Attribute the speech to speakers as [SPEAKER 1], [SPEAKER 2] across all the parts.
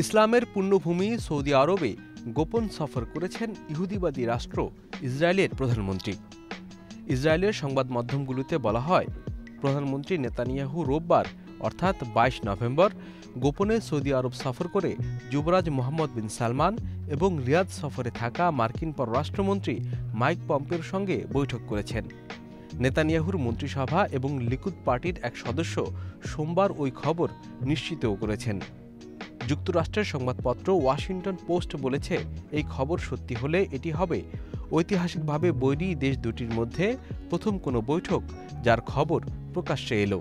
[SPEAKER 1] ইসলামের পুণ্যভূমি সৌদি আরবে গোপন সফর করেছেন ইহুদিবাদী রাষ্ট্র ইসরায়েলের প্রধানমন্ত্রী। ইসরায়েলের সংবাদ মাধ্যমগুলোতে বলা হয়, প্রধানমন্ত্রী নেতানিয়াহু রোববার অর্থাৎ ২২ নভেম্বর গোপনে সৌদি আরব সফর করে যুবরাজ মোহাম্মদ বিন সালমান এবং রিয়াদ সফরে থাকা মার্কিন পররাষ্ট্রমন্ত্রী মাইক পম্পেওর সঙ্গে বৈঠক করেছেন। নেতানিয়াহুর মন্ত্রিসভা এবং লিকুদ পার্টির এক সদস্য সোমবার ওই খবর নিশ্চিতও করেছেন। যুক্তরাষ্ট্রের সংবাদপত্র ওয়াশিংটন পোস্ট বলেছে, এই খবর সত্যি হলে এটি হবে ঐতিহাসিকভাবে বৈরী দেশ দুটির মধ্যে প্রথম কোনো বৈঠক যার খবর প্রকাশ্যে এলো।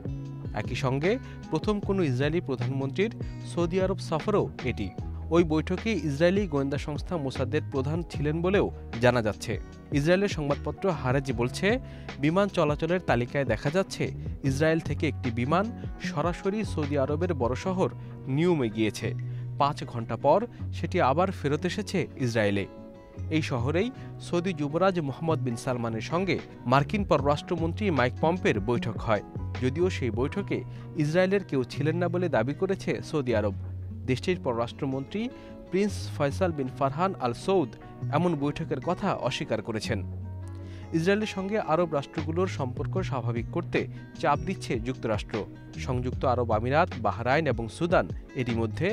[SPEAKER 1] একই সঙ্গে প্রথম কোনো ইসরায়েলি প্রধানমন্ত্রীর সৌদি আরব সফরও এটি। ওই বৈঠকে ইসরায়েলি গোয়েন্দা সংস্থা মোসাদের প্রধান ছিলেন বলেও জানা যাচ্ছে। ইসরায়েলের সংবাদপত্র হারেজ বলছে, বিমান চলাচলের তালিকায় দেখা যাচ্ছে ইসরায়েল থেকে একটি বিমান সরাসরি সৌদি আরবের বড় শহর নিউমে গিয়েছে। ৫ ঘন্টা পর সেটি আবার ফেরত এসেছে ইসরায়েলে। এই শহরেই সৌদি যুবরাজ মোহাম্মদ বিন সালমানের সঙ্গে মার্কিন পররাষ্ট্রমন্ত্রী মাইক পম্পের বৈঠক হয়। যদিও সেই বৈঠকে ইসরায়েলের কেউ ছিলেন না বলে দাবি করেছে সৌদি আরব। দেশটির পররাষ্ট্রমন্ত্রী প্রিন্স ফয়সাল বিন ফারহান আল সৌদ এমন বৈঠকের কথা অস্বীকার করেছেন। ইসরায়েলের সঙ্গে আরব রাষ্ট্রগুলোর সম্পর্ক স্বাভাবিক করতে চাপ দিচ্ছে যুক্তরাষ্ট্র। সংযুক্ত আরব আমিরাত, বাহরাইন এবং সুদান এরই মধ্যে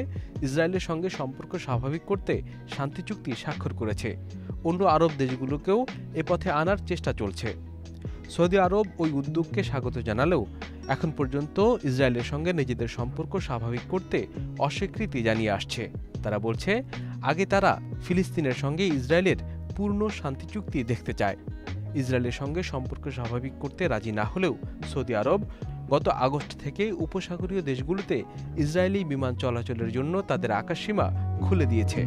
[SPEAKER 1] ইসরায়েলের সঙ্গে সম্পর্ক স্বাভাবিক করতে শান্তি চুক্তি স্বাক্ষর করেছে। অন্য আরব দেশগুলোকেও এ পথে আনার চেষ্টা চলছে। সৌদি আরব ওই উদ্যোগকে স্বাগত জানালেও এখন পর্যন্ত ইসরায়েলের সঙ্গে নিজেদের সম্পর্ক স্বাভাবিক করতে অস্বীকৃতি জানিয়ে আসছে। তারা বলছে, আগে তারা ফিলিস্তিনের সঙ্গে ইসরায়েলের পূর্ণ শান্তি চুক্তি দেখতে চায়। ইসরায়েলের সঙ্গে সম্পর্ক স্বাভাবিক করতে রাজি না হলেও সৌদি আরব গত আগস্ট থেকে উপসাগরীয় দেশগুলোতে ইসরায়েলি বিমান চলাচলের জন্য তাদের আকাশসীমা খুলে দিয়েছে।